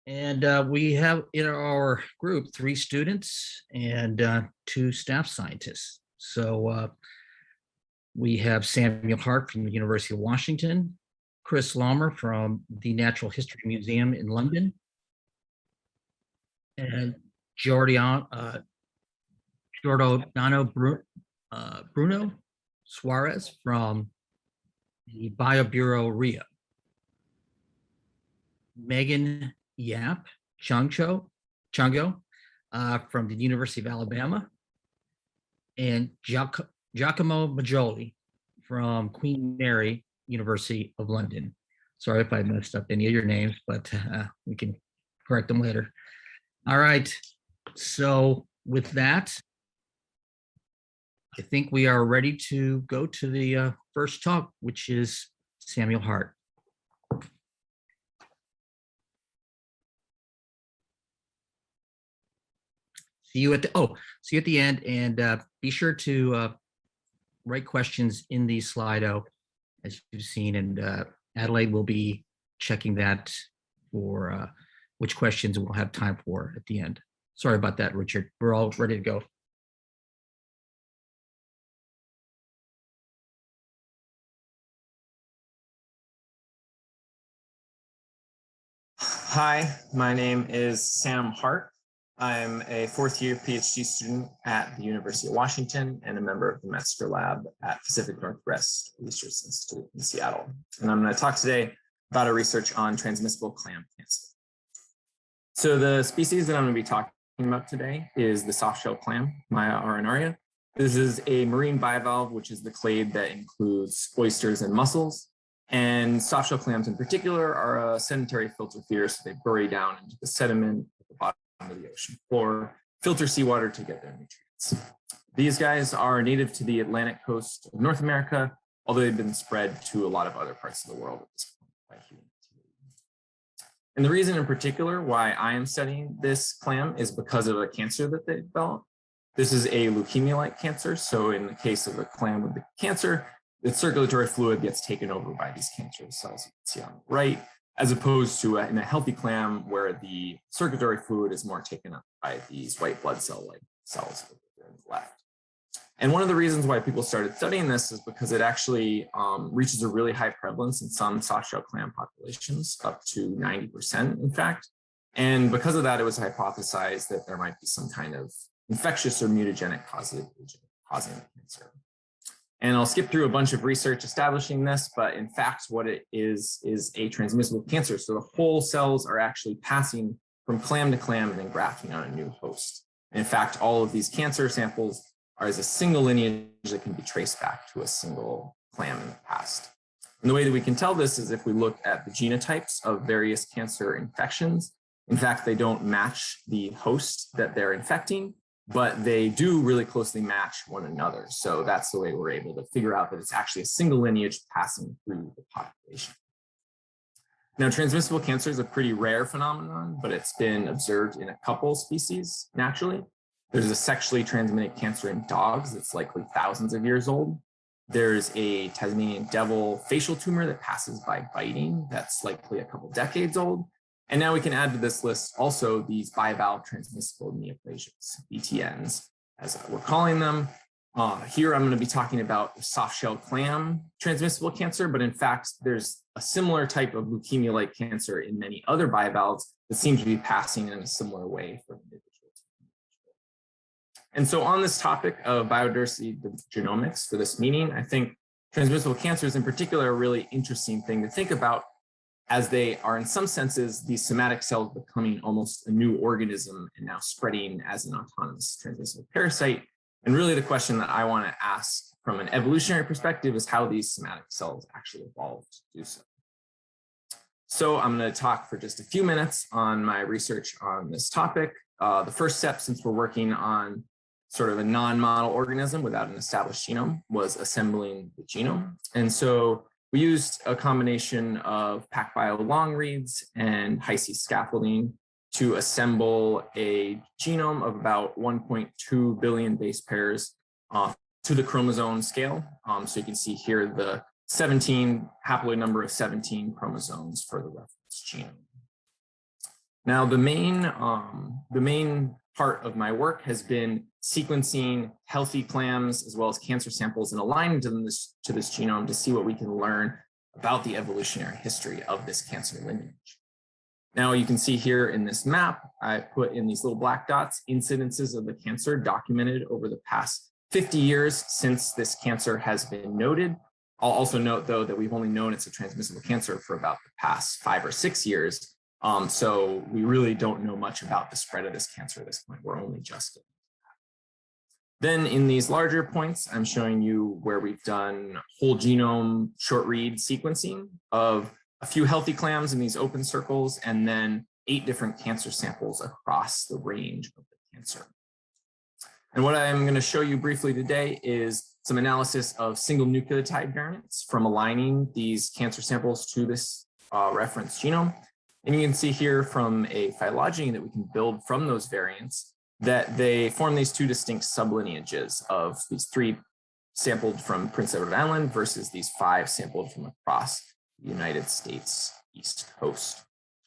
And we have in our group 3 students and 2 staff scientists. So we have Samuel Hart from the University of Washington, Chris Laumer from the Natural History Museum in London, and Giordano Bruno Suarez from the BioBureau Rio. Megan Yap Chungo from the University of Alabama, and Giacomo Majoli from Queen Mary University of London. Sorry if I messed up any of your names, but we can correct them later. All right, so with that, I think we are ready to go to the first talk, which is Samuel Hart. See you at the end, and be sure to write questions in the Slido, as you've seen, and Adelaide will be checking that for which questions we'll have time for at the end. Sorry about that, Richard. We're all ready to go. Hi, my name is Sam Hart. I'm a fourth-year PhD student at the University of Washington and a member of the Metzger Lab at Pacific Northwest Research Institute in Seattle. And I'm going to talk today about our research on transmissible clam cancer. So the species that I'm going to be talking about today is the softshell clam, Maia arenaria. This is a marine bivalve, which is the clade that includes oysters and mussels. And softshell clams in particular are a sedentary filter feeder, so they bury down into the sediment at the bottom of the ocean floor, filter seawater to get their nutrients. These guys are native to the Atlantic coast of North America, although they've been spread to a lot of other parts of the world at this point by human activity. And the reason in particular why I am studying this clam is because of a cancer that they developed. This is a leukemia-like cancer. So in the case of a clam with the cancer, the circulatory fluid gets taken over by these cancerous cells you can see on the right, as opposed to in a healthy clam where the circulatory fluid is more taken up by these white blood cell-like cells on the left. And one of the reasons why people started studying this is because it actually reaches a really high prevalence in some softshell clam populations, up to 90%, in fact. And because of that, it was hypothesized that there might be some kind of infectious or mutagenic causative agent causing the cancer. And I'll skip through a bunch of research establishing this, but in fact, what it is a transmissible cancer. So the whole cells are actually passing from clam to clam and then grafting on a new host. And in fact, all of these cancer samples are as a single lineage that can be traced back to a single clam in the past. And the way that we can tell this is if we look at the genotypes of various cancer infections. In fact, they don't match the host that they're infecting, but they do really closely match one another. So that's the way we're able to figure out that it's actually a single lineage passing through the population. Now, transmissible cancer is a pretty rare phenomenon, but it's been observed in a couple species naturally. There's a sexually transmitted cancer in dogs that's likely thousands of years old. There's a Tasmanian devil facial tumor that passes by biting that's likely a couple decades old. And now we can add to this list also these bivalve transmissible neoplasias, BTNs, as we're calling them. Here I'm going to be talking about softshell clam transmissible cancer, but in fact, there's a similar type of leukemia-like cancer in many other bivalves that seem to be passing in a similar way from individual to individual. And so on this topic of biodiversity genomics for this meeting, I think transmissible cancers in particular are a really interesting thing to think about, as they are in some senses, these somatic cells becoming almost a new organism and now spreading as an autonomous transmissible parasite. And really the question that I want to ask from an evolutionary perspective is how these somatic cells actually evolved to do so. So I'm going to talk for just a few minutes on my research on this topic. The first step, since we're working on sort of a non-model organism without an established genome, was assembling the genome. And so we used a combination of PacBio long reads and HiC scaffolding to assemble a genome of about 1.2 billion base pairs to the chromosome scale. So you can see here the 17 haploid number of 17 chromosomes for the reference genome. Now, the main part of my work has been sequencing healthy clams as well as cancer samples and aligning to this genome to see what we can learn about the evolutionary history of this cancer lineage. Now you can see here in this map, I put in these little black dots, incidences of the cancer documented over the past 50 years since this cancer has been noted. I'll also note though that we've only known it's a transmissible cancer for about the past 5 or 6 years. So we really don't know much about the spread of this cancer at this point. We're only just getting into that. Then in these larger points, I'm showing you where we've done whole genome short read sequencing of a few healthy clams in these open circles, and then 8 different cancer samples across the range of the cancer. And what I'm going to show you briefly today is some analysis of single nucleotide variants from aligning these cancer samples to this reference genome. And you can see here from a phylogeny that we can build from those variants that they form these 2 distinct sublineages of these 3 sampled from Prince Edward Island versus these 5 sampled from across the United States East Coast.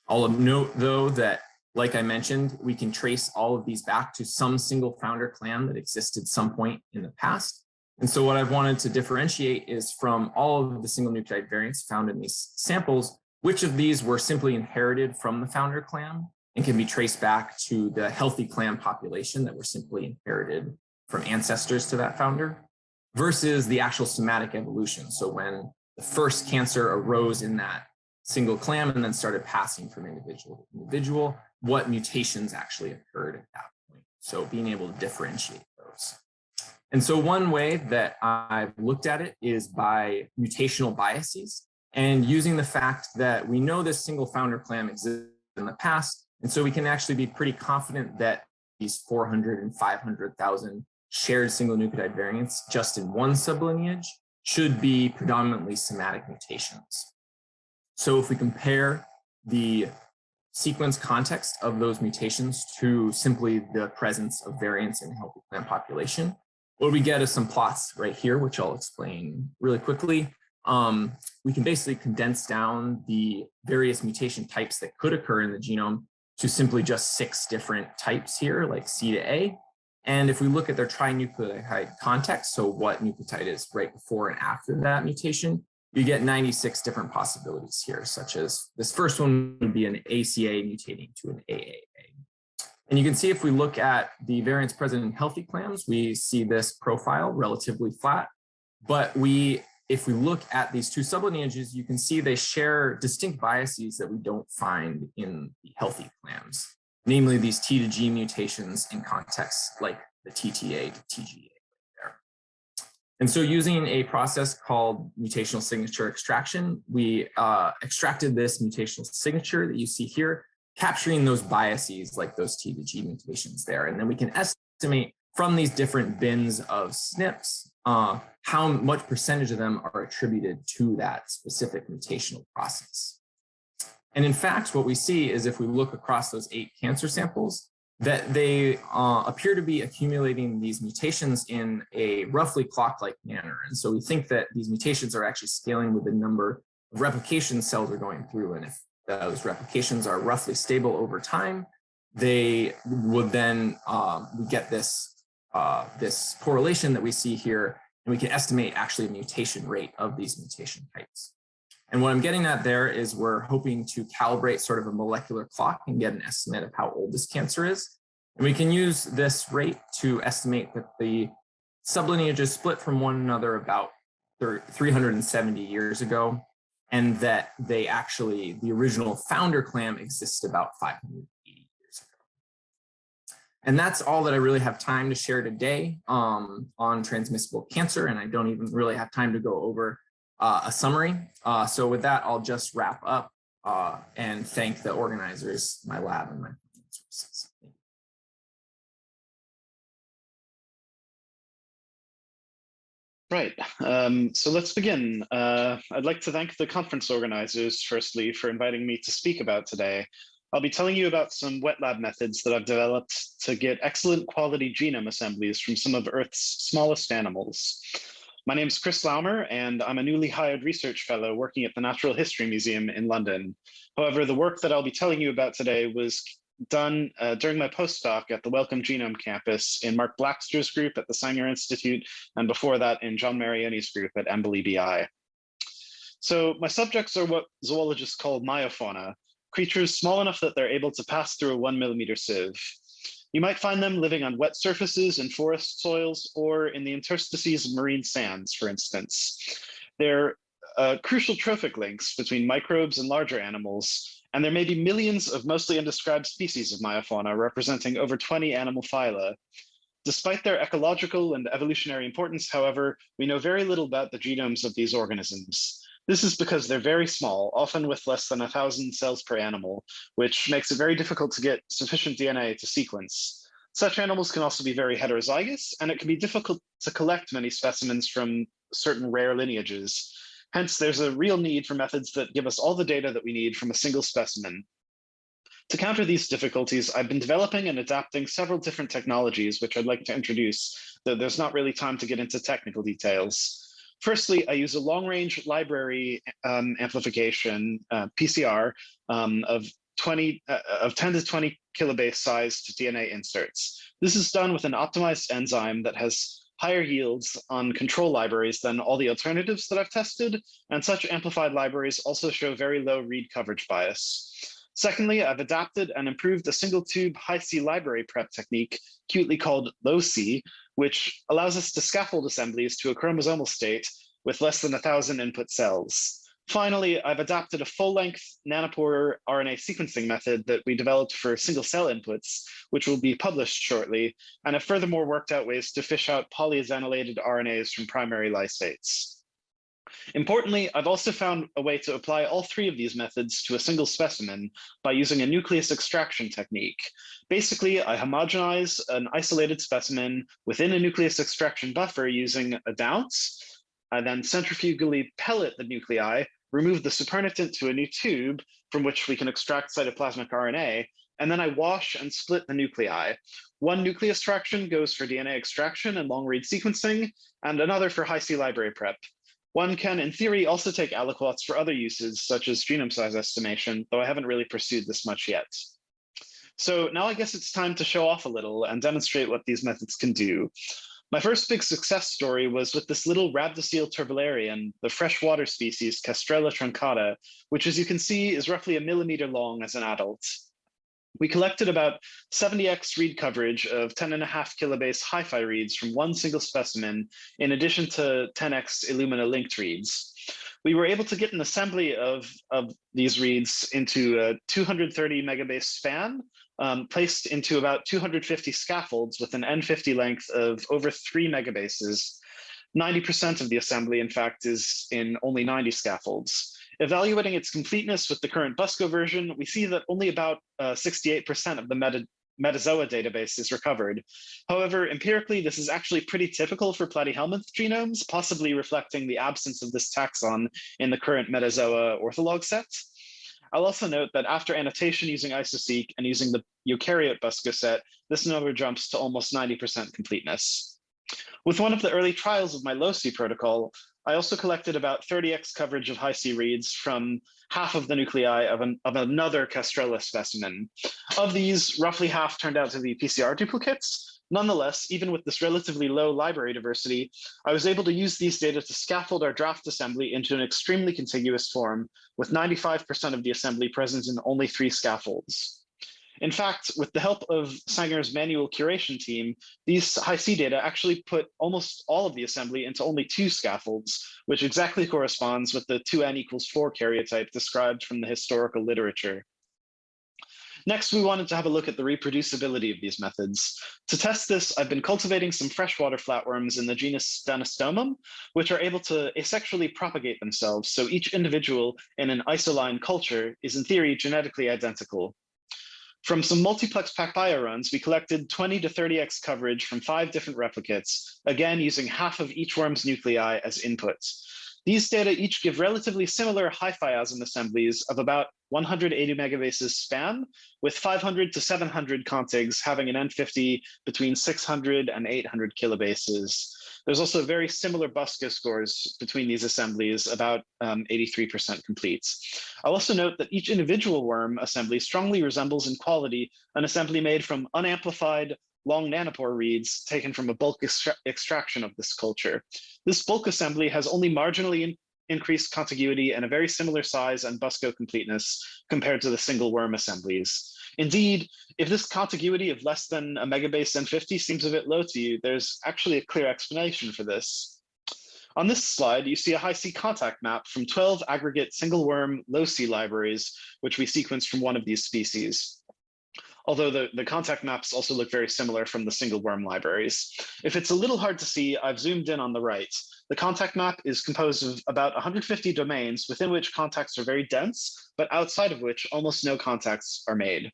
I'll note though that, like I mentioned, we can trace all of these back to some single founder clan that existed some point in the past. And so what I've wanted to differentiate is from all of the single nucleotide variants found in these samples, which of these were simply inherited from the founder clan and can be traced back to the healthy clan population that were simply inherited from ancestors to that founder, versus the actual somatic evolution. So when the first cancer arose in that single clan and then started passing from individual to individual, what mutations actually occurred at that point. So being able to differentiate those. And so one way that I've looked at it is by mutational biases, and using the fact that we know this single founder clan existed in the past. And so we can actually be pretty confident that these 400 and 500,000 shared single nucleotide variants just in one sublineage should be predominantly somatic mutations. So if we compare the sequence context of those mutations to simply the presence of variants in a healthy plant population, what we get is some plots right here, which I'll explain really quickly. We can basically condense down the various mutation types that could occur in the genome to simply just 6 different types here, like C to A. And if we look at their trinucleotide context, so what nucleotide is right before and after that mutation, you get 96 different possibilities here, such as this first one would be an ACA mutating to an AAA. And you can see if we look at the variants present in healthy clams, we see this profile relatively flat. But if we look at these 2 sublineages, you can see they share distinct biases that we don't find in the healthy clams, namely these T to G mutations in contexts like the TTA to TGA there. And so using a process called mutational signature extraction, we extracted this mutational signature that you see here, capturing those biases like those T to G mutations there. And then we can estimate from these different bins of SNPs, how much percentage of them are attributed to that specific mutational process. And in fact, what we see is if we look across those 8 cancer samples, that they appear to be accumulating these mutations in a roughly clock-like manner. And so we think that these mutations are actually scaling with the number of replication cells are going through. And if those replications are roughly stable over time, they would then we get this correlation that we see here, and we can estimate actually the mutation rate of these mutation types. And what I'm getting at there is we're hoping to calibrate sort of a molecular clock and get an estimate of how old this cancer is. And we can use this rate to estimate that the sublineages split from one another about 370 years ago, and that they actually, the original founder clan existed about 580 years ago. And that's all that I really have time to share today on transmissible cancer, and I don't even really have time to go over a summary. So with that, I'll just wrap up and thank the organizers, my lab, and my resources. Right. So let's begin. I'd like to thank the conference organizers, firstly, for inviting me to speak about today. I'll be telling you about some wet lab methods that I've developed to get excellent quality genome assemblies from some of Earth's smallest animals. My name is Chris Laumer, and I'm a newly hired research fellow working at the Natural History Museum in London. However, the work that I'll be telling you about today was done during my postdoc at the Wellcome Genome Campus in Mark Blackster's group at the Sanger Institute, and before that in John Marioni's group at Embley BI. So my subjects are what zoologists call myofauna, creatures small enough that they're able to pass through a 1 millimeter sieve. You might find them living on wet surfaces in forest soils or in the interstices of marine sands, for instance. They're crucial trophic links between microbes and larger animals, and there may be millions of mostly undescribed species of myofauna representing over 20 animal phyla. Despite their ecological and evolutionary importance, however, we know very little about the genomes of these organisms. This is because they're very small, often with less than 1,000 cells per animal, which makes it very difficult to get sufficient DNA to sequence. Such animals can also be very heterozygous, and it can be difficult to collect many specimens from certain rare lineages. Hence, there's a real need for methods that give us all the data that we need from a single specimen. To counter these difficulties, I've been developing and adapting several different technologies, which I'd like to introduce, though there's not really time to get into technical details. Firstly, I use a long-range library amplification, PCR, of 10 to 20 kilobase sized DNA inserts. This is done with an optimized enzyme that has higher yields on control libraries than all the alternatives that I've tested, and such amplified libraries also show very low read coverage bias. Secondly, I've adapted and improved a single tube Hi-C library prep technique, cutely called Low-C, which allows us to scaffold assemblies to a chromosomal state with less than 1,000 input cells. Finally, I've adapted a full-length nanopore RNA sequencing method that we developed for single-cell inputs, which will be published shortly, and have furthermore worked out ways to fish out polyazenylated RNAs from primary lysates. Importantly, I've also found a way to apply all three of these methods to a single specimen by using a nucleus extraction technique. Basically, I homogenize an isolated specimen within a nucleus extraction buffer using a Dounce. I then centrifugally pellet the nuclei, remove the supernatant to a new tube from which we can extract cytoplasmic RNA, and then I wash and split the nuclei. One nucleus fraction goes for DNA extraction and long-read sequencing, and another for Hi-C library prep. One can, in theory, also take aliquots for other uses, such as genome size estimation, though I haven't really pursued this much yet. So now I guess it's time to show off a little and demonstrate what these methods can do. My first big success story was with this little Rhabdocele turbularian, the freshwater species Castrella truncata, which, as you can see, is roughly 1 millimeter long as an adult. We collected about 70x read coverage of 10.5 kilobase hi-fi reads from one single specimen, in addition to 10x Illumina linked reads. We were able to get an assembly of these reads into a 230 megabase span, placed into about 250 scaffolds with an N50 length of over 3 megabases. 90% of the assembly, in fact, is in only 90 scaffolds. Evaluating its completeness with the current Busco version, we see that only about 68% of the Metazoa database is recovered. However, empirically, this is actually pretty typical for platyhelminth genomes, possibly reflecting the absence of this taxon in the current Metazoa ortholog set. I'll also note that after annotation using Isoseq and using the eukaryote Busco set, this number jumps to almost 90% completeness. With one of the early trials of my Low-C protocol, I also collected about 30x coverage of Hi-C reads from half of the nuclei of another Castrella specimen. Of these, roughly half turned out to be PCR duplicates. Nonetheless, even with this relatively low library diversity, I was able to use these data to scaffold our draft assembly into an extremely contiguous form, with 95% of the assembly present in only 3 scaffolds. In fact, with the help of Sanger's manual curation team, these Hi-C data actually put almost all of the assembly into only 2 scaffolds, which exactly corresponds with the 2n=4 karyotype described from the historical literature. Next, we wanted to have a look at the reproducibility of these methods. To test this, I've been cultivating some freshwater flatworms in the genus Danostomum, which are able to asexually propagate themselves, so each individual in an isoline culture is in theory genetically identical. From some multiplex PacBio runs, we collected 20 to 30x coverage from 5 different replicates, again using half of each worm's nuclei as inputs. These data each give relatively similar hi-fiasm assemblies of about 180 megabases span, with 500 to 700 contigs having an N50 between 600 and 800 kilobases. There's also very similar BUSCO scores between these assemblies, about 83% complete. I'll also note that each individual worm assembly strongly resembles in quality an assembly made from unamplified long nanopore reads taken from a bulk extraction of this culture. This bulk assembly has only marginally increased contiguity and a very similar size and BUSCO completeness compared to the single worm assemblies. Indeed, if this contiguity of less than a megabase N50 seems a bit low to you, there's actually a clear explanation for this. On this slide, you see a Hi-C contact map from 12 aggregate single worm low-C libraries, which we sequenced from one of these species. Although the contact maps also look very similar from the single worm libraries. If it's a little hard to see, I've zoomed in on the right. The contact map is composed of about 150 domains within which contacts are very dense, but outside of which almost no contacts are made.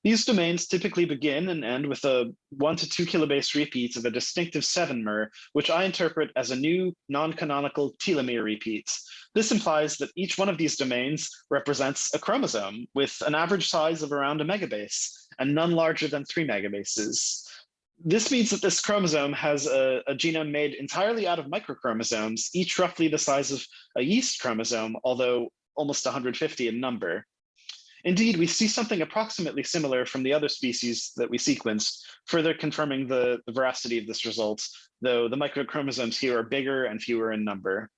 These domains typically begin and end with a 1 to 2 kilobase repeat of a distinctive 7-mer, which I interpret as a new non-canonical telomere repeat. This implies that each one of these domains represents a chromosome with an average size of around a megabase and none larger than 3 megabases. This means that this chromosome has a genome made entirely out of microchromosomes, each roughly the size of a yeast chromosome, although almost 150 in number. Indeed, we see something approximately similar from the other species that we sequenced, further confirming the veracity of this result, though the microchromosomes here are bigger and fewer in number.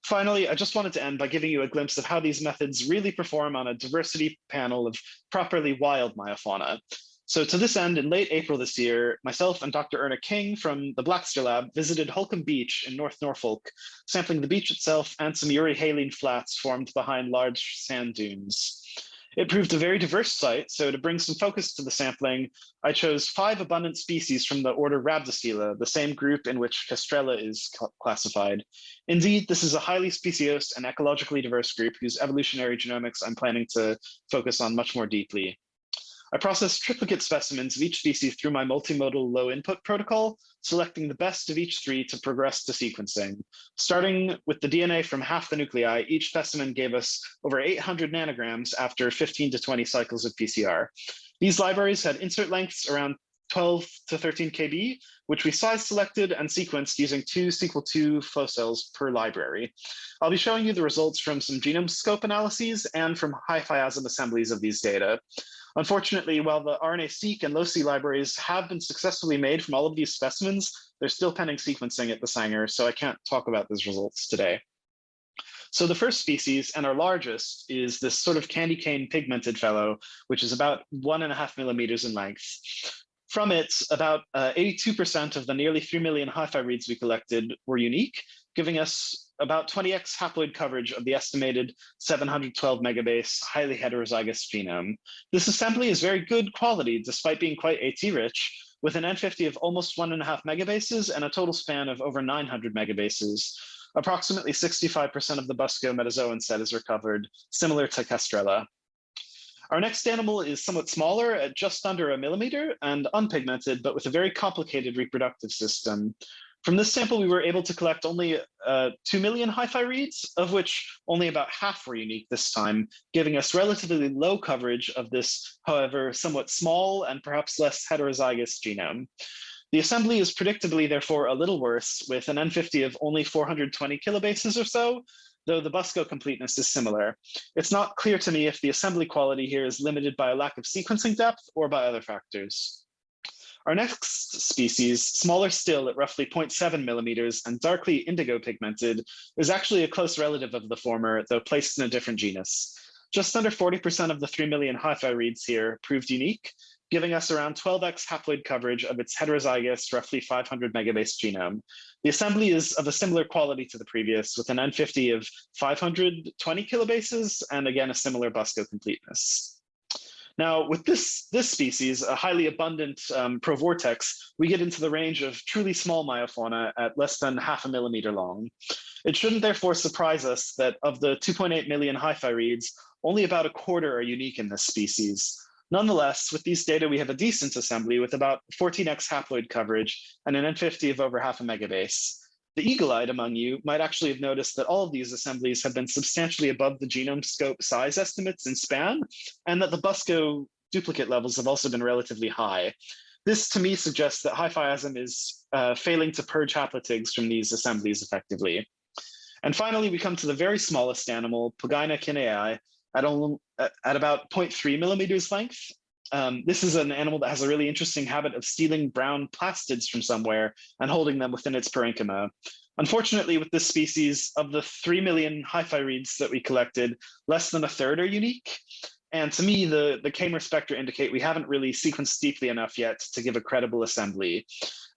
Finally, I just wanted to end by giving you a glimpse of how these methods really perform on a diversity panel of properly wild myofauna. So to this end, in late April this year, myself and Dr. Erna King from the Blackster Lab visited Holcombe Beach in North Norfolk, sampling the beach itself and some euryhaline flats formed behind large sand dunes. It proved a very diverse site, so to bring some focus to the sampling, I chose 5 abundant species from the order Rhabdocela, the same group in which Castrella is classified. Indeed, this is a highly speciose and ecologically diverse group whose evolutionary genomics I'm planning to focus on much more deeply. I processed triplicate specimens of each species through my multimodal low input protocol, selecting the best of each 3 to progress to sequencing. Starting with the DNA from half the nuclei, each specimen gave us over 800 nanograms after 15 to 20 cycles of PCR. These libraries had insert lengths around 12 to 13 kb, which we size selected and sequenced using 2 Sequel II flow cells per library. I'll be showing you the results from some genome scope analyses and from high-FIASM assemblies of these data. Unfortunately, while the RNA-seq and low-C libraries have been successfully made from all of these specimens, they're still pending sequencing at the Sanger, so I can't talk about those results today. So the first species, and our largest, is this sort of candy cane pigmented fellow, which is about 1.5 millimeters in length. From it, about 82% of the nearly 3 million hi-fi reads we collected were unique, giving us about 20x haploid coverage of the estimated 712 megabase highly heterozygous genome. This assembly is very good quality despite being quite AT rich, with an N50 of almost 1.5 megabases and a total span of over 900 megabases. Approximately 65% of the BUSCO metazoan set is recovered, similar to Castrella. Our next animal is somewhat smaller at just under 1 millimeter and unpigmented, but with a very complicated reproductive system. From this sample, we were able to collect only 2 million hi-fi reads, of which only about half were unique this time, giving us relatively low coverage of this, however, somewhat small and perhaps less heterozygous genome. The assembly is predictably, therefore, a little worse, with an N50 of only 420 kilobases or so, though the BUSCO completeness is similar. It's not clear to me if the assembly quality here is limited by a lack of sequencing depth or by other factors. Our next species, smaller still at roughly 0.7 millimeters and darkly indigo pigmented, is actually a close relative of the former, though placed in a different genus. Just under 40% of the 3 million hi-fi reads here proved unique, giving us around 12x haploid coverage of its heterozygous, roughly 500 megabase genome. The assembly is of a similar quality to the previous, with an N50 of 520 kilobases, and again, a similar BUSCO completeness. Now, with this species, a highly abundant provortex, we get into the range of truly small myofauna at less than 0.5 millimeter long. It shouldn't therefore surprise us that of the 2.8 million hi-fi reads, only about a quarter are unique in this species. Nonetheless, with these data, we have a decent assembly with about 14x haploid coverage and an N50 of over 0.5 megabase. The eagle-eyed among you might actually have noticed that all of these assemblies have been substantially above the genome scope size estimates in span, and that the BUSCO duplicate levels have also been relatively high. This to me suggests that hyphaism is failing to purge hapletigs from these assemblies effectively. And finally, we come to the very smallest animal, Pogyna kineae, at about 0.3 millimeters length. This is an animal that has a really interesting habit of stealing brown plastids from somewhere and holding them within its parenchyma. Unfortunately, with this species, of the 3 million hyphairids that we collected, less than a third are unique. And to me, the Kmer spectra indicate we haven't really sequenced deeply enough yet to give a credible assembly.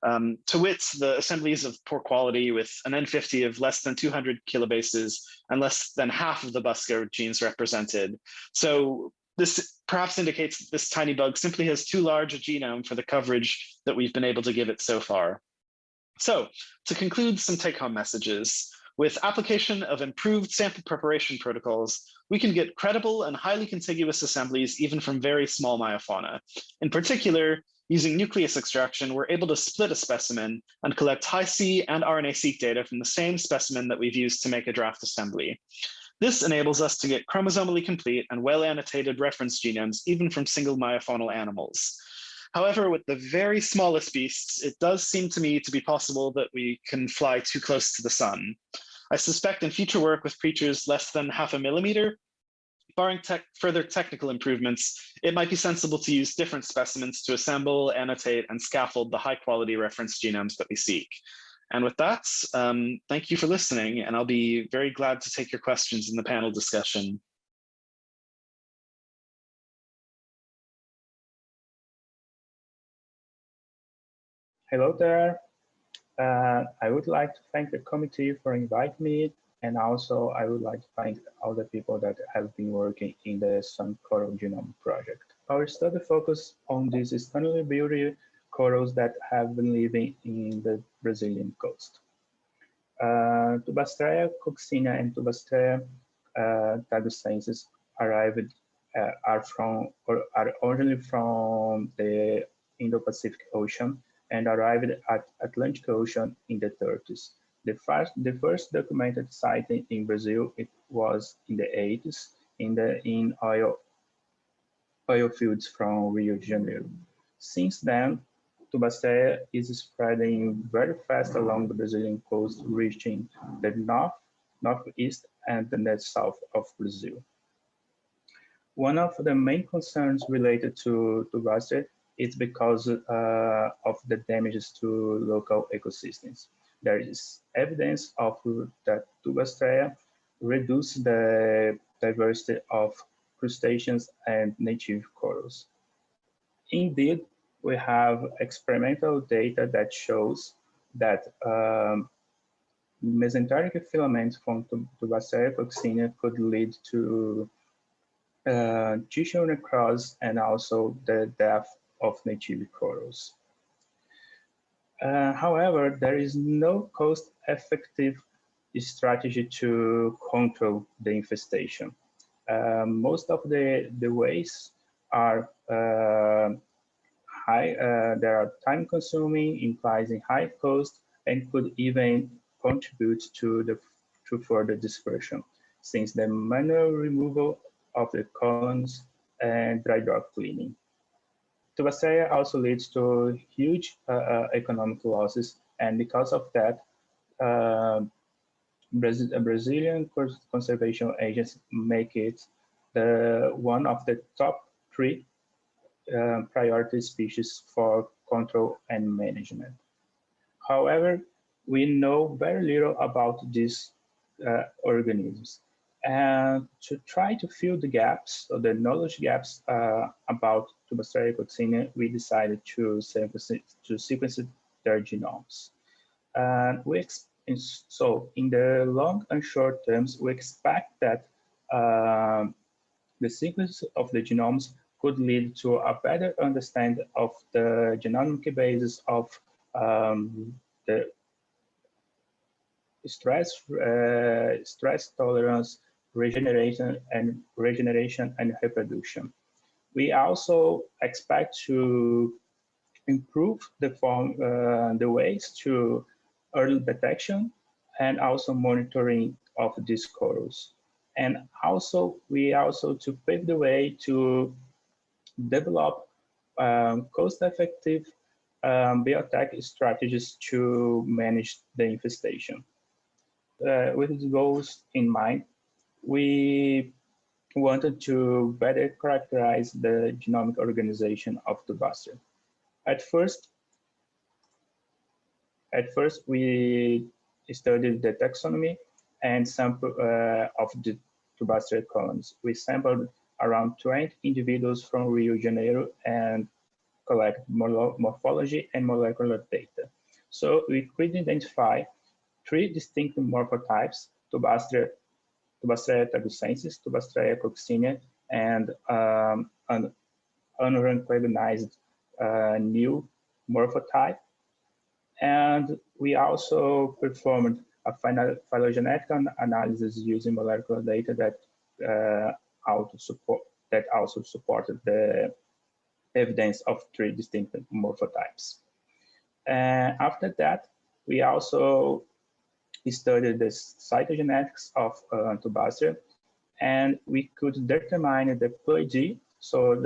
To wit, the assemblies of poor quality with an N50 of less than 200 kilobases and less than half of the buska genes represented. So this perhaps indicates that this tiny bug simply has too large a genome for the coverage that we've been able to give it so far. So to conclude, some take-home messages. With application of improved sample preparation protocols, we can get credible and highly contiguous assemblies even from very small myofauna. In particular, using nucleus extraction, we're able to split a specimen and collect Hi-C and RNA-seq data from the same specimen that we've used to make a draft assembly. This enables us to get chromosomally complete and well-annotated reference genomes even from single myofaunal animals. However, with the very smallest beasts, it does seem to me to be possible that we can fly too close to the sun. I suspect in future work with creatures less than 0.5 millimeter, barring further technical improvements, it might be sensible to use different specimens to assemble, annotate, and scaffold the high-quality reference genomes that we seek. And with that, thank you for listening, and I'll be very glad to take your questions in the panel discussion. Hello there. I would like to thank the committee for inviting me, and also I would like to thank all the people that have been working in the Sun Coral Genome Project. Our study focused on these stunningly beautiful corals that have been living in the Brazilian coast. Tubastrea coccina and Tubastrea tagusensis are originally from the Indo-Pacific Ocean and arrived at Atlantic Ocean in the 30s. The first documented sighting in Brazil, it was in the 80s in oil fields from Rio de Janeiro. Since then, Tubastrea is spreading very fast along the Brazilian coast, reaching the northeast, and the south of Brazil. One of the main concerns related to Tubastrea is because of the damages to local ecosystems. There is evidence of that Tubastrea reduce the diversity of crustaceans and native corals. Indeed, we have experimental data that shows that mesenteric filaments from Tubastrea coccina could lead to tissue necrosis and also the death of native corals. However, there is no cost-effective strategy to control the infestation. Most of the ways are high, they are time-consuming, implies high cost, and could even contribute to further dispersion, since the manual removal of the colonies and dry dock cleaning. Tubastrea also leads to huge economic losses, and because of that, Brazilian conservation agents make it one of the top 3 priority species for control and management. However, we know very little about these organisms. And to try to fill the gaps, or the knowledge gaps about Tubastrea coccina, we decided to sequence their genomes. So in the long and short terms, we expect that the sequence of the genomes could lead to a better understanding of the genomic basis of the stress tolerance, regeneration and reproduction. We also expect to improve the ways to early detection and also monitoring of these corals. And also, we also to pave the way to develop cost-effective biotech strategies to manage the infestation. With these goals in mind, we wanted to better characterize the genomic organization of Tubaster. At first, we studied the taxonomy and sample of the Tubaster colonies. We sampled around 20 individuals from Rio de Janeiro and collect morphology and molecular data. So we could identify 3 distinct morphotypes: Tubaster tagusensis, Tubaster coccinea, and an unrecognized new morphotype. And we also performed a phylogenetic analysis using molecular data that also supported the evidence of 3 distinct morphotypes. After that, we also studied the cytogenetics of Tubaster, and we could determine the PID, so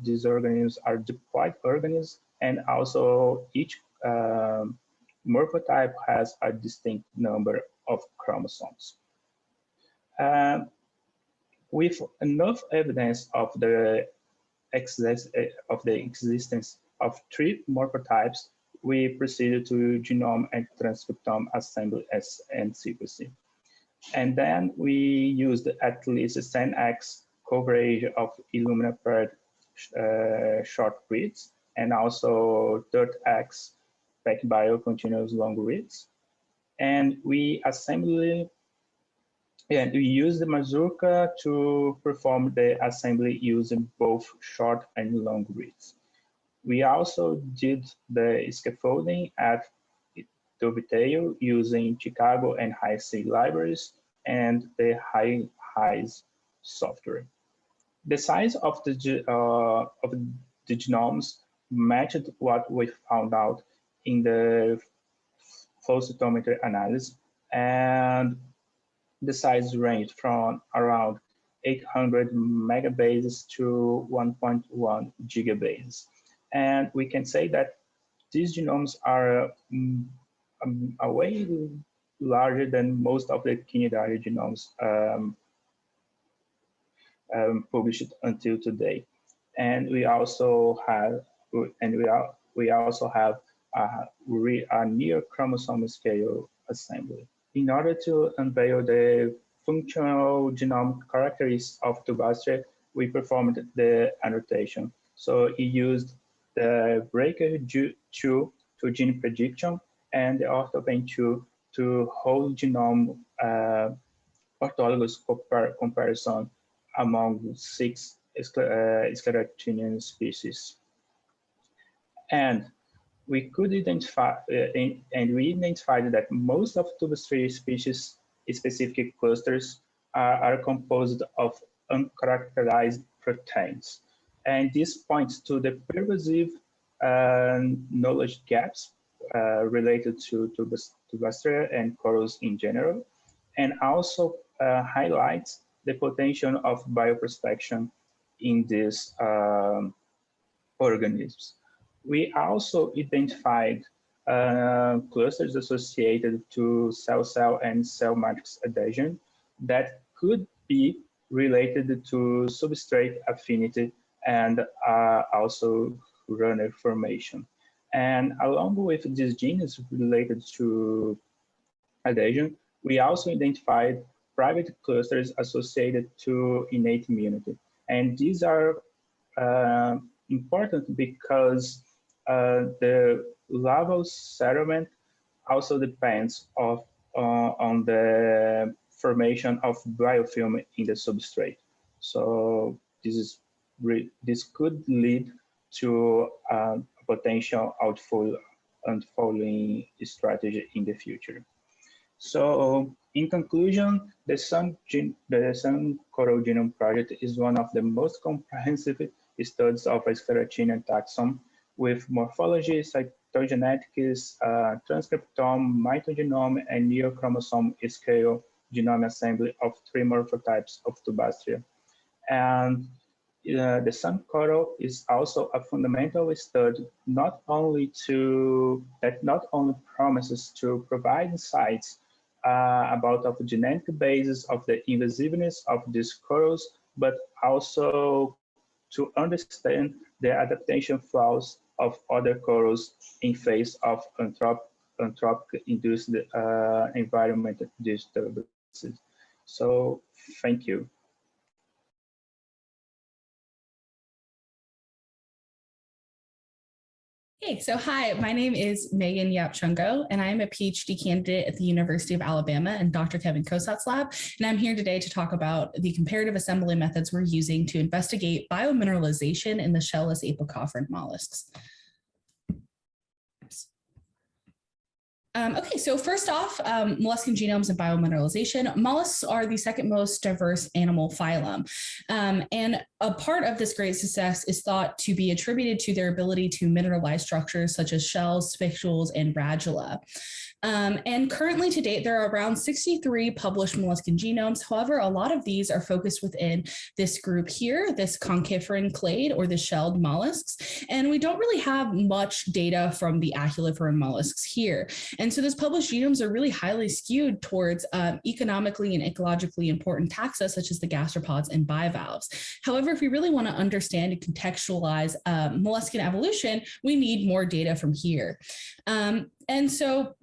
these organisms are diploid organisms, and also each morphotype has a distinct number of chromosomes. With enough evidence of the existence of 3 morphotypes, we proceeded to genome and transcriptome assembly and sequencing. And then we used at least 10x coverage of Illumina paired short reads, and also 30x PacBio continuous long reads. And we used the Mazurka to perform the assembly using both short and long reads. We also did the scaffolding at Dovetail using Chicago and Hi-C libraries and the HiHiS software. The size of the genomes matched what we found out in the flow cytometry analysis, and the size ranged from around 800 megabases to 1.1 gigabases. And we can say that these genomes are way larger than most of the Cnidaria genomes published until today. And we also have, a near chromosome scale assembly. In order to unveil the functional genome characteristics of Tubaster, we performed the annotation. So he used the BRCA2 to gene prediction and the OrthoPAIN2 to whole genome orthologous comparison among 6 Sclerotinia species. And we could identify, we identified that most of Tubaster species specific clusters are composed of uncharacterized proteins. And this points to the pervasive knowledge gaps related to Tubaster and corals in general, and also highlights the potential of bioprospection in these organisms. We also identified clusters associated to cell-cell and cell matrix adhesion that could be related to substrate affinity and also runner formation. And along with these genes related to adhesion, we also identified private clusters associated to innate immunity. And these are important because the larval settlement also depends on the formation of biofilm in the substrate. So this could lead to a potential unfolding strategy in the future. So in conclusion, the Sun Coral Genome Project is one of the most comprehensive studies of a Sclerotinia taxon with morphology, cytogenetics, transcriptome, mitogenome, and neochromosome scale genome assembly of 3 morphotypes of Tubaster. And the sun coral is also a fundamental study, not only promises to provide insights about the genetic basis of the invasiveness of these corals, but also to understand the adaptation flaws of other corals in face of anthropic-induced environmental disturbances. So, thank you. Hey, so hi, my name is Megan Yap-Chungo, and I am a PhD candidate at the University of Alabama in Dr. Kevin Kosat's lab. And I'm here today to talk about the comparative assembly methods we're using to investigate biomineralization in the shellless apocopheran mollusks. Okay, so first off, molluscan genomes and biomineralization. Mollusks are the second most diverse animal phylum. And a part of this great success is thought to be attributed to their ability to mineralize structures such as shells, spicules, and radula. And currently to date, there are around 63 published molluscan genomes. However, a lot of these are focused within this group here, this conchiferan clade or the shelled mollusks. And we don't really have much data from the aculiferan mollusks here. And so those published genomes are really highly skewed towards economically and ecologically important taxa, such as the gastropods and bivalves. However, if we really want to understand and contextualize molluscan evolution, we need more data from here. And so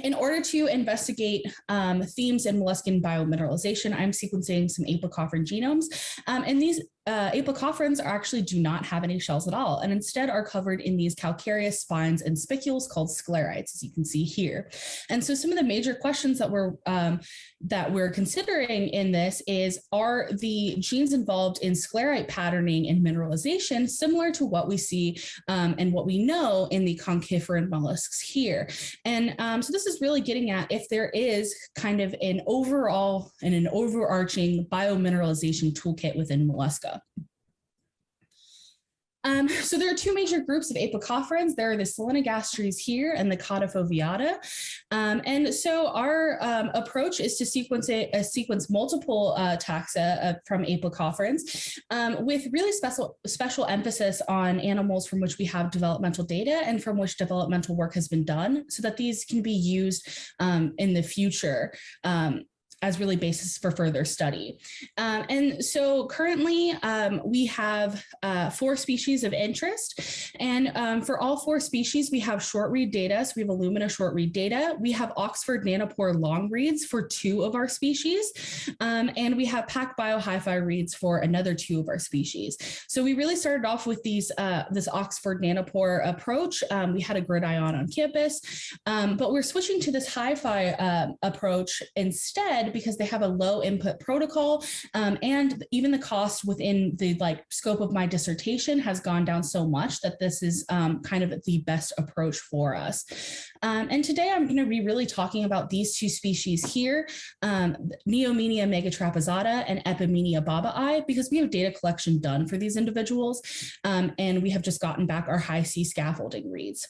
in order to investigate themes in molluscan biomineralization, I'm sequencing some apocopheran genomes. And these apocopherans actually do not have any shells at all, and instead are covered in these calcareous spines and spicules called sclerites, as you can see here. And so some of the major questions that we're considering in this is, are the genes involved in sclerite patterning and mineralization similar to what we see and what we know in the conchiferan mollusks here? And so this is really getting at if there is kind of an overall and an overarching biomineralization toolkit within mollusca. So there are two major groups of apocopherans. There are the selenogastres here and the Caudifoviata. And so our approach is to sequence multiple taxa from apocopherans with really special emphasis on animals from which we have developmental data and from which developmental work has been done, so that these can be used in the future as really basis for further study. And so currently we have 4 species of interest. And for all 4 species, we have short read data. So we have Illumina short read data. We have Oxford nanopore long reads for 2 of our species. And we have PacBio hi-fi reads for another 2 of our species. So we really started off with these this Oxford nanopore approach. We had a GridION on campus, but we're switching to this hi-fi approach instead, because they have a low input protocol, and even the cost within the scope of my dissertation has gone down so much that this is kind of the best approach for us. And today I'm going to be really talking about these 2 species here, Neomenia megatrapezoida and Epimenia babai, because we have data collection done for these individuals, and we have just gotten back our high C scaffolding reads.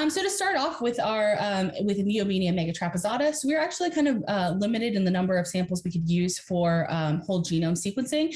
So to start off with our with Neomenia megatrapezoida, so we're actually kind of limited in the number of samples we could use for whole genome sequencing.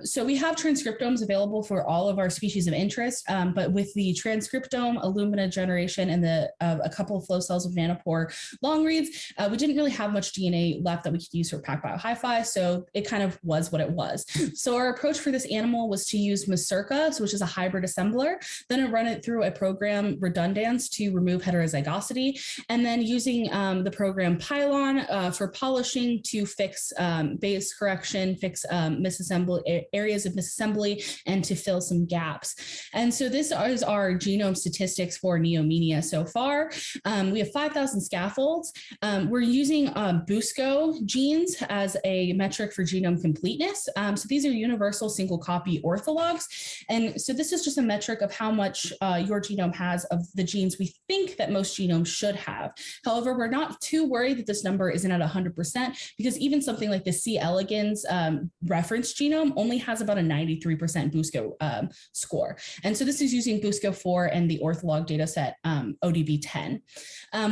So we have transcriptomes available for all of our species of interest, but with the transcriptome, Illumina generation, and the a couple of flow cells of nanopore long reads, we didn't really have much DNA left that we could use for PacBio hi-fi, so it kind of was what it was. So our approach for this animal was to use Masurca, which is a hybrid assembler, then run it through a program Redundance to remove heterozygosity, and then using the program Pylon for polishing to fix base correction, fix misassembly, areas of misassembly, and to fill some gaps. And so this is our genome statistics for Neomenia so far. We have 5,000 scaffolds. We're using BUSCO genes as a metric for genome completeness. So these are universal single copy orthologs. And so this is just a metric of how much your genome has of the gene genes we think that most genomes should have. However, we're not too worried that this number isn't at 100% because even something like the C. elegans reference genome only has about a 93% BUSCO score. And so this is using BUSCO4 and the ortholog dataset ODB10.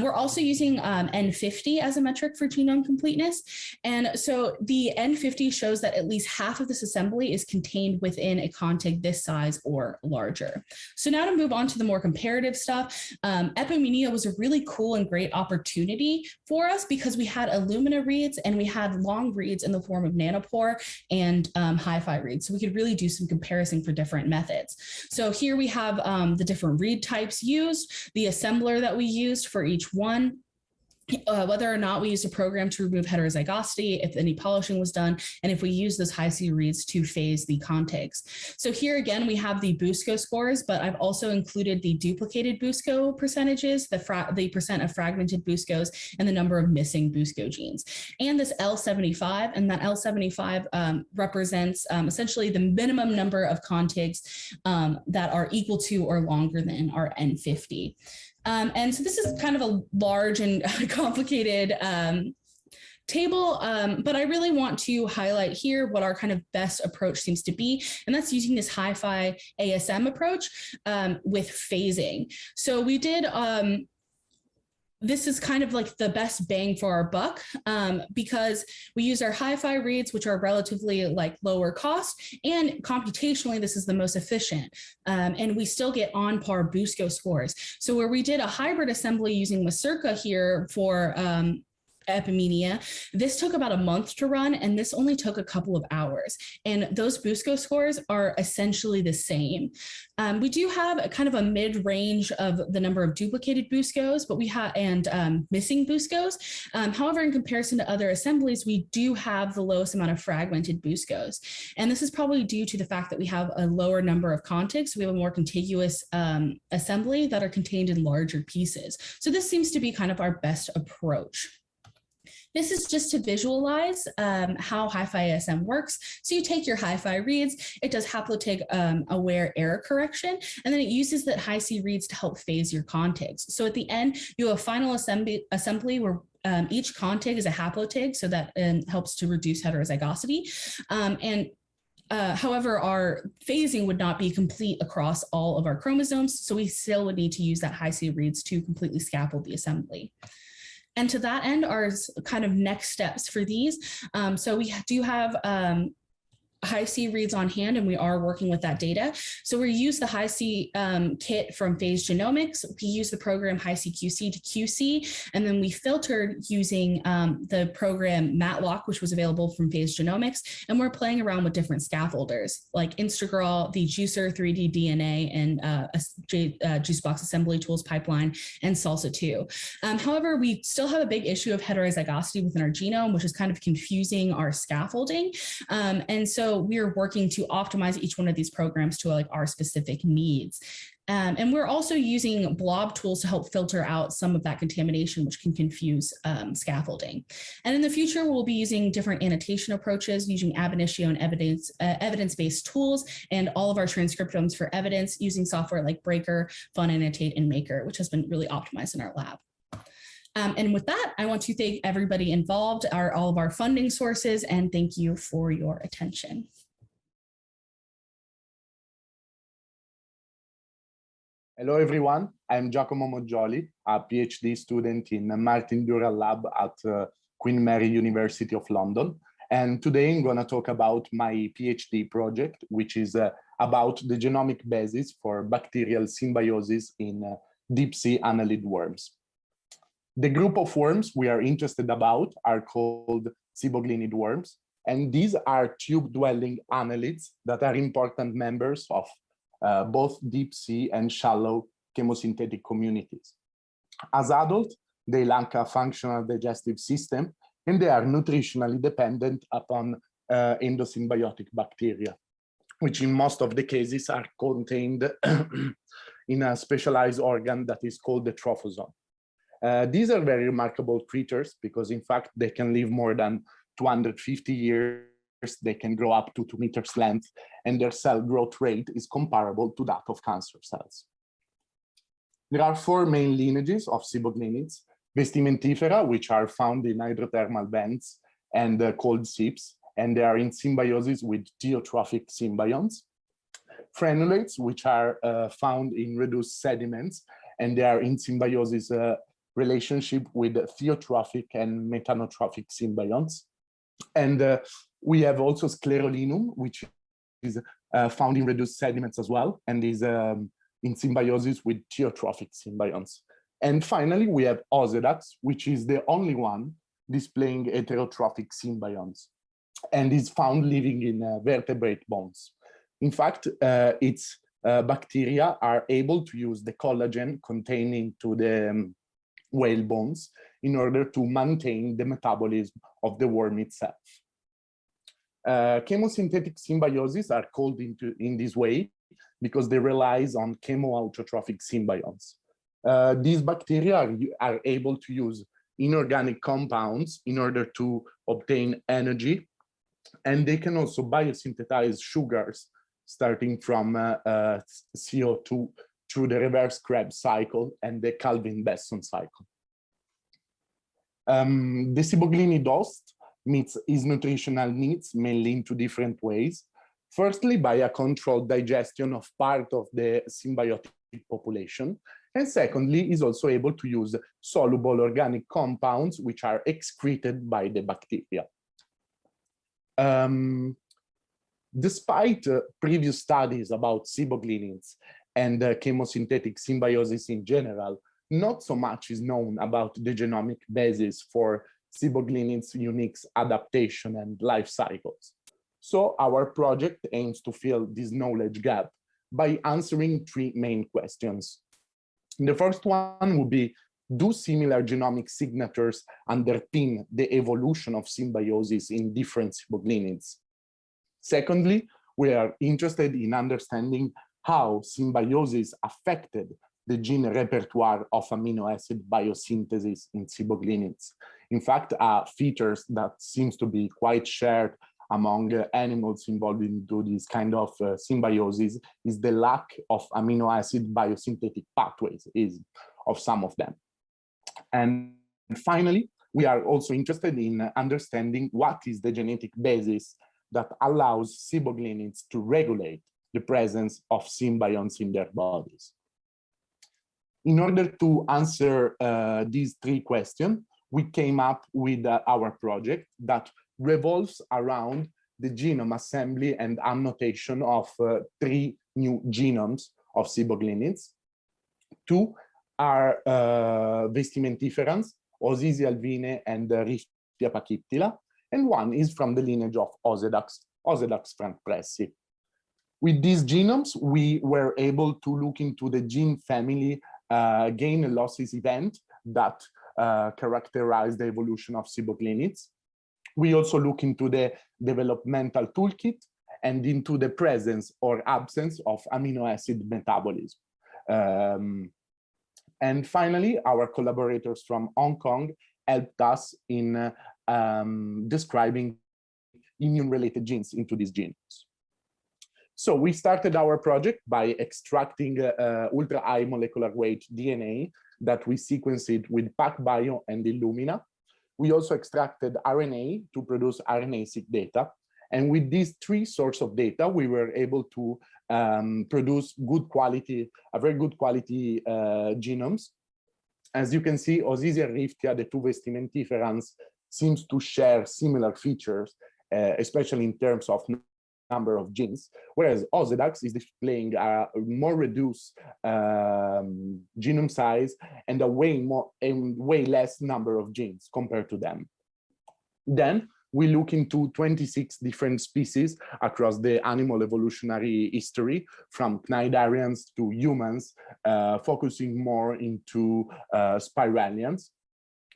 We're also using N50 as a metric for genome completeness. And so the N50 shows that at least half of this assembly is contained within a contig this size or larger. So now to move on to the more comparative stuff, Epimenia was a really cool and great opportunity for us because we had Illumina reads and we had long reads in the form of nanopore and HiFi reads. So we could really do some comparison for different methods. So here we have the different read types used, the assembler that we used for each one, whether or not we used a program to remove heterozygosity, if any polishing was done, and if we use those Hi-C reads to phase the contigs. So here again, we have the BUSCO scores, but I've also included the duplicated BUSCO percentages, the percent of fragmented BUSCOs, and the number of missing BUSCO genes. And this L75, and that L75 represents essentially the minimum number of contigs that are equal to or longer than our N50. And so this is kind of a large and complicated table, but I really want to highlight here what our kind of best approach seems to be, and that's using this HiFi ASM approach with phasing. So we did, this is kind of like the best bang for our buck because we use our HiFi reads, which are relatively like lower cost, and computationally, this is the most efficient. And we still get on par BUSCO scores. So where we did a hybrid assembly using Macirca here for Epimenia, this took about a month to run, and this only took a couple of hours. And those BUSCO scores are essentially the same. We do have a kind of a mid-range of the number of duplicated BUSCOs, but we have missing BUSCOs. However, in comparison to other assemblies, we do have the lowest amount of fragmented BUSCOs. And this is probably due to the fact that we have a lower number of contigs. We have a more contiguous assembly that are contained in larger pieces. So this seems to be kind of our best approach. This is just to visualize how HiFi ASM works. So you take your HiFi reads, it does haplotype aware error correction, and then it uses that Hi-C reads to help phase your contigs. So at the end, you have a final assembly where each contig is a haplotype, so that helps to reduce heterozygosity. However, our phasing would not be complete across all of our chromosomes, so we still would need to use that Hi-C reads to completely scaffold the assembly. And to that end are kind of next steps for these. So we do have Hi-C reads on hand, and we are working with that data. So we use the Hi-C kit from Phage Genomics. We use the program Hi-C QC to QC, and then we filtered using the program Matlock, which was available from Phage Genomics. And we're playing around with different scaffolders like Instagral, the Juicer 3D DNA, and Juicebox Assembly Tools Pipeline, and Salsa 2. However, we still have a big issue of heterozygosity within our genome, which is kind of confusing our scaffolding. And so we are working to optimize each one of these programs to like our specific needs. And we're also using blob tools to help filter out some of that contamination, which can confuse scaffolding. And in the future, we'll be using different annotation approaches, using ab initio and evidence-based tools, and all of our transcriptomes for evidence using software like Breaker, FunAnnotate, and Maker, which has been really optimized in our lab. And with that, I want to thank everybody involved, all of our funding sources, and thank you for your attention. Hello, everyone. I'm Giacomo Moggioli, a PhD student in Martin Dural Lab at Queen Mary University of London. And today I'm going to talk about my PhD project, which is about the genomic basis for bacterial symbiosis in deep sea annelid worms. The group of worms we are interested about are called ciboglinid worms, and these are tube-dwelling annelids that are important members of both deep sea and shallow chemosynthetic communities. As adults, they lack a functional digestive system, and they are nutritionally dependent upon endosymbiotic bacteria, which in most of the cases are contained in a specialized organ that is called the trophosome. These are very remarkable creatures because, in fact, they can live more than 250 years. They can grow up to 2 meters length, and their cell growth rate is comparable to that of cancer cells. There are four main lineages of ciboglinids: Vestimentifera, which are found in hydrothermal vents and cold seeps, and they are in symbiosis with geotrophic symbionts. Frenulates, which are found in reduced sediments, and they are in symbiosis relationship with theotrophic and methanotrophic symbionts. And we have also Sclerolinum, which is found in reduced sediments as well, and is in symbiosis with geotrophic symbionts. And finally, we have Osedax, which is the only one displaying heterotrophic symbionts and is found living in vertebrate bones. In fact, its bacteria are able to use the collagen containing to the whale bones in order to maintain the metabolism of the worm itself. Chemosynthetic symbiosis are called in this way because they rely on chemoautotropic symbionts. These bacteria are able to use inorganic compounds in order to obtain energy, and they can also biosynthesize sugars starting from CO2 through the reverse Krebs cycle and the Calvin-Besson cycle. The ciboglinid host meets its nutritional needs mainly in two different ways. Firstly, by a controlled digestion of part of the symbiotic population. And secondly, is also able to use soluble organic compounds which are excreted by the bacteria. Despite previous studies about ciboglinids and chemosynthetic symbiosis in general, not so much is known about the genomic basis for ciboglinids' unique adaptation and life cycles. So our project aims to fill this knowledge gap by answering three main questions. The first one would be, do similar genomic signatures underpin the evolution of symbiosis in different ciboglinids? Secondly, we are interested in understanding how symbiosis affected the gene repertoire of amino acid biosynthesis in ciboglinids. In fact, features that seems to be quite shared among animals involved into this kind of symbiosis is the lack of amino acid biosynthetic pathways of some of them. And finally, we are also interested in understanding what is the genetic basis that allows ciboglinids to regulate the presence of symbionts in their bodies. In order to answer these three questions, we came up with our project that revolves around the genome assembly and annotation of three new genomes of ciboglinids. Two are Vestimentiferans, Osisi alvine and Riftia pachyptila, and one is from the lineage of Osedax, Osedax frankpressi. With these genomes, we were able to look into the gene family gain and losses event that characterize the evolution of ciboglinids. We also look into the developmental toolkit and into the presence or absence of amino acid metabolism. And finally, our collaborators from Hong Kong helped us in describing immune-related genes into these genomes. So we started our project by extracting ultra-high molecular weight DNA that we sequenced with PacBio and Illumina. We also extracted RNA to produce RNA-seq data. And with these three sources of data, we were able to produce good quality, very good quality genomes. As you can see, Osisi and Riftia, the two Vestimentiferans, seems to share similar features, especially in terms of number of genes, whereas Osedax is displaying a more reduced genome size and a way less number of genes compared to them. Then we look into 26 different species across the animal evolutionary history, from cnidarians to humans, focusing more into spiralians,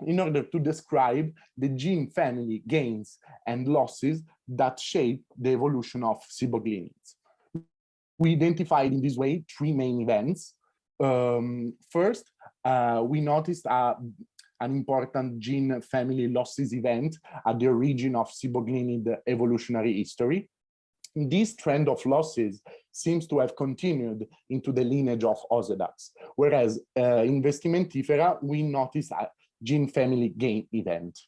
in order to describe the gene family gains and losses that shape the evolution of ciboglinids. We identified in this way three main events. First, we noticed an important gene family losses event at the origin of ciboglinid evolutionary history. this trend of losses seems to have continued into the lineage of Osedax, whereas in Vestimentifera, we notice a gene family gain event.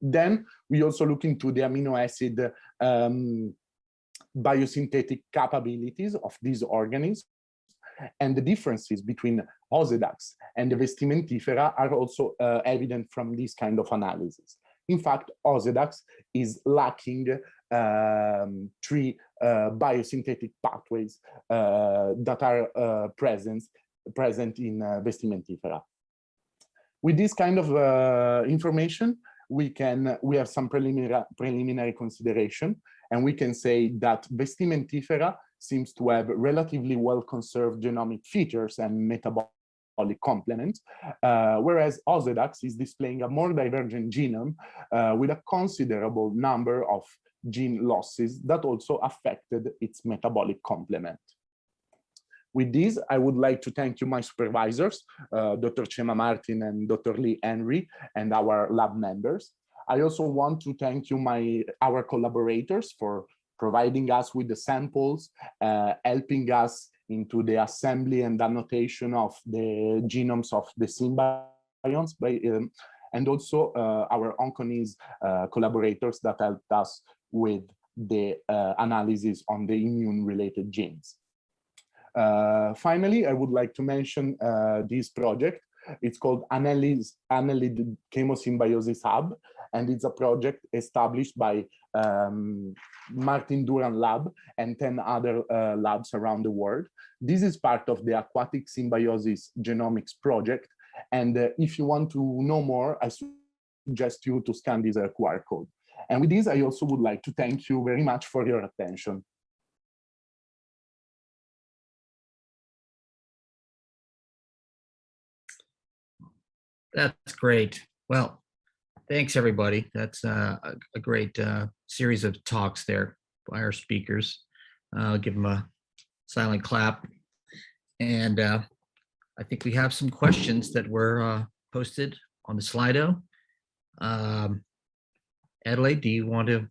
Then we also look into the amino acid biosynthetic capabilities of these organisms, and the differences between Osedax and the Vestimentifera are also evident from this kind of analysis. In fact, Osedax is lacking three biosynthetic pathways that are present in Vestimentifera. With this kind of information, we have some preliminary consideration, and we can say that Vestimentifera seems to have relatively well-conserved genomic features and metabolic complement, whereas Osedax is displaying a more divergent genome with a considerable number of gene losses that also affected its metabolic complement. With this, I would like to thank you, my supervisors, Dr. Chema Martin and Dr. Lee Henry, and our lab members. I also want to thank you, our collaborators, for providing us with the samples, helping us into the assembly and annotation of the genomes of the symbions, and also our Onconese collaborators that helped us with the analysis on the immune-related genes. Finally, I would like to mention this project. It's called Annelid Chemosymbiosis Hub, and it's a project established by Martin Duran Lab and 10 other labs around the world. This is part of the Aquatic Symbiosis Genomics project. And if you want to know more, I suggest you to scan this QR code. And with this, I also would like to thank you very much for your attention. That's great. Well, thanks everybody. That's a great series of talks there by our speakers. I'll give them a silent clap. And I think we have some questions that were posted on the Slido. Adelaide, do you want to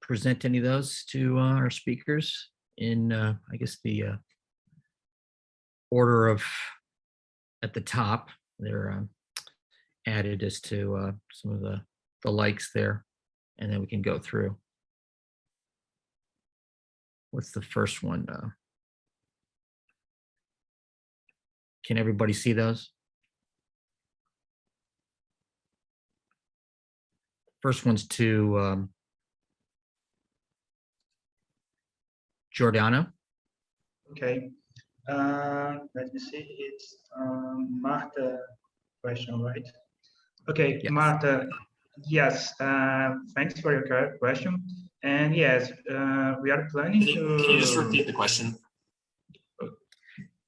present any of those to our speakers in, I guess, the order of at the top? They're added as to some of the likes there, and then we can go through. What's the first one? Can everybody see those? First one's to Giordano. Okay. Let me see. It's Marta question, right? Okay, Yes. Marta. Yes. Thanks for your question. And yes, we are planning to. Can you just repeat the question?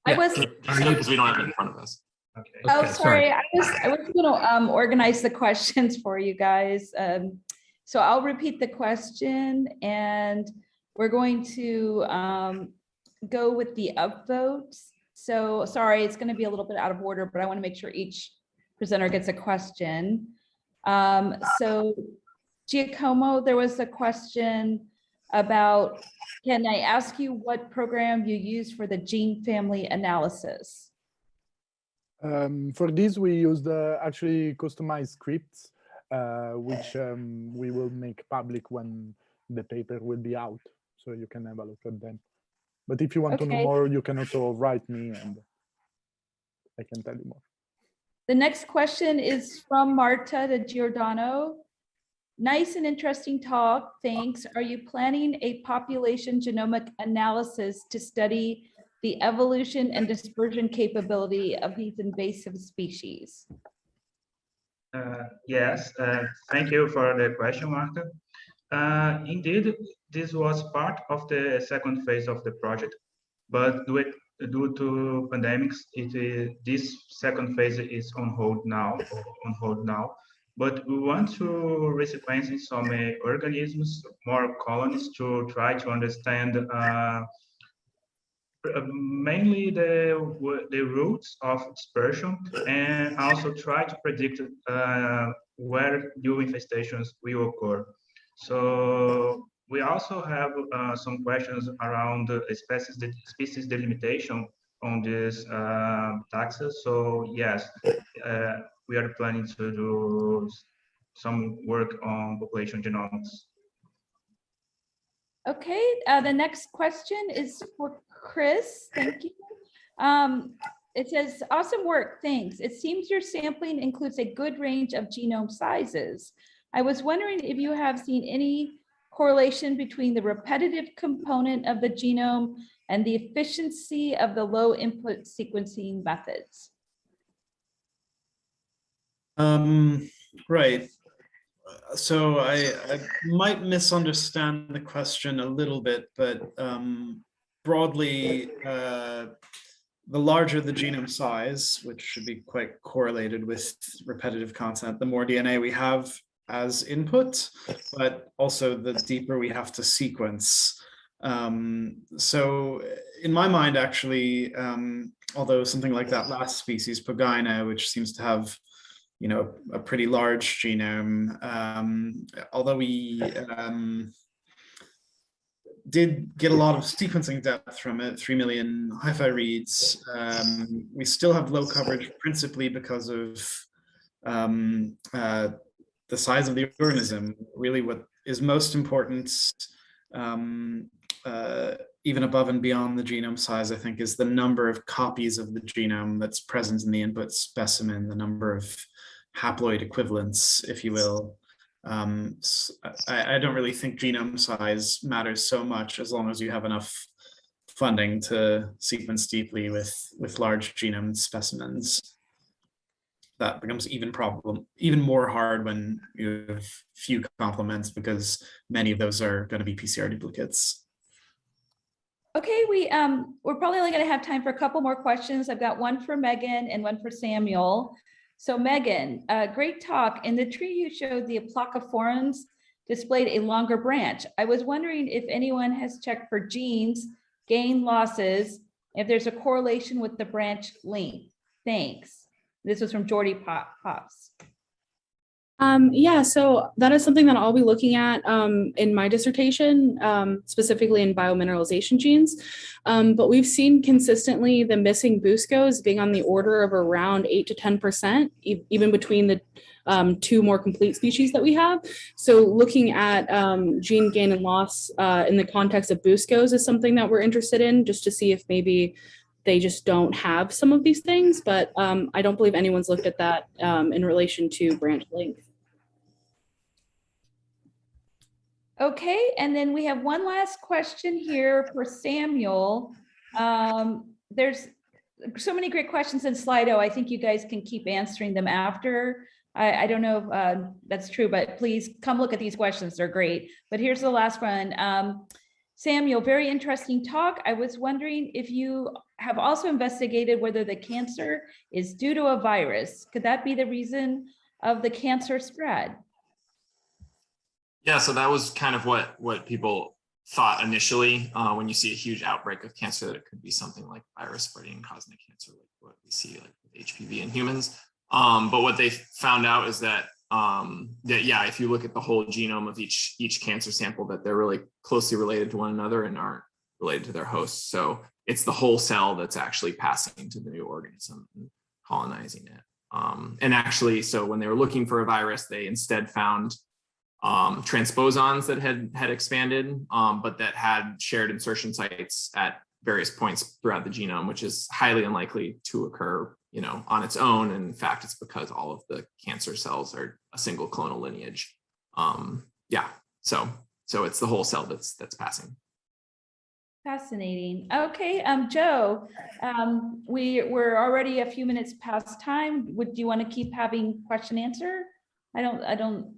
I was. Because we don't have it in front of us. Okay. Oh, Okay, sorry. I was going to organize the questions for you guys. So I'll repeat the question, and we're going to go with the upvotes. So sorry, it's going to be a little bit out of order, but I want to make sure each presenter gets a question. So Giacomo, there was a question about, can I ask you what program you use for the gene family analysis? For this, we used actually customized scripts, which we will make public when the paper will be out, so you can have a look at them. But if you want to know more, you can also write me and I can tell you more. The next question is from Marta de Giordano. Nice and interesting talk, thanks. Are you planning a population genomic analysis to study the evolution and dispersion capability of these invasive species? Yes, thank you for the question, Marta. Indeed, this was part of the second phase of the project, but due to pandemics, this second phase is on hold now. But we want to resequence some organisms, more colonies, to try to understand mainly the roots of dispersion, and also try to predict where new infestations will occur. So we also have some questions around the species delimitation on this taxes. So yes, we are planning to do some work on population genomics. Okay, the next question is for Chris. Thank you. It says, awesome work, thanks. It seems your sampling includes a good range of genome sizes. I was wondering if you have seen any correlation between the repetitive component of the genome and the efficiency of the low input sequencing methods. Right. So I might misunderstand the question a little bit, but broadly, the larger the genome size, which should be quite correlated with repetitive content, the more DNA we have as input, but also the deeper we have to sequence. So in my mind, actually, although something like that last species, Pogyna, which seems to have, you know, a pretty large genome, although we did get a lot of sequencing depth from it, 3 million HiFi reads, we still have low coverage principally because of the size of the organism. Really what is most important, even above and beyond the genome size, I think, is the number of copies of the genome that's present in the input specimen, the number of haploid equivalents, if you will. I don't really think genome size matters so much as long as you have enough funding to sequence deeply with large genome specimens. That becomes even more hard when you have few complements, because many of those are going to be PCR duplicates. Okay, we're probably only going to have time for a couple more questions. I've got one for Megan and one for Samuel. So Megan, great talk. In the tree you showed, the Placophorans displayed a longer branch. I was wondering if anyone has checked for genes, gain losses, if there's a correlation with the branch length. Thanks. This was from Jordy Pops. Yeah, so that is something that I'll be looking at in my dissertation, specifically in biomineralization genes. But we've seen consistently the missing BUSCOs being on the order of around 8 to 10%, even between the two more complete species that we have. So looking at gene gain and loss in the context of BUSCOs is something that we're interested in, just to see if maybe they just don't have some of these things. But I don't believe anyone's looked at that in relation to branch length. Okay, and then we have one last question here for Samuel. There's so many great questions in Slido. I think you guys can keep answering them after. I don't know if that's true, but please come look at these questions. They're great. But here's the last one. Samuel, very interesting talk. I was wondering if you have also investigated whether the cancer is due to a virus. Could that be the reason of the cancer spread? Yeah, so that was kind of what people thought initially when you see a huge outbreak of cancer, that it could be something like virus spreading and causing a cancer, like what we see like with HPV in humans. But what they found out is that yeah, if you look at the whole genome of each cancer sample, that they're really closely related to one another and aren't related to their hosts. So it's the whole cell that's actually passing to the new organism and colonizing it. And actually, so when they were looking for a virus, they instead found transposons that had expanded, but that had shared insertion sites at various points throughout the genome, which is highly unlikely to occur, you know, on its own. And in fact, it's because all of the cancer cells are a single clonal lineage. Yeah, so it's the whole cell that's passing. Fascinating. Okay, Joe, we're already a few minutes past time. Do you want to keep having question answer? I don't.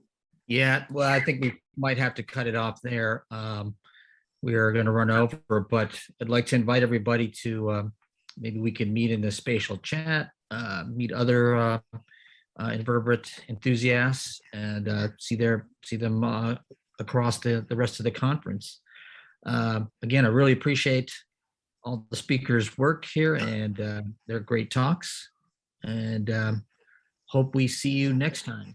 Yeah, well, I think we might have to cut it off there. We are going to run over, but I'd like to invite everybody to maybe we can meet in the spatial chat, meet other invertebrate enthusiasts, and see them across the rest of the conference. Again, I really appreciate all the speakers' work here and their great talks, and hope we see you next time.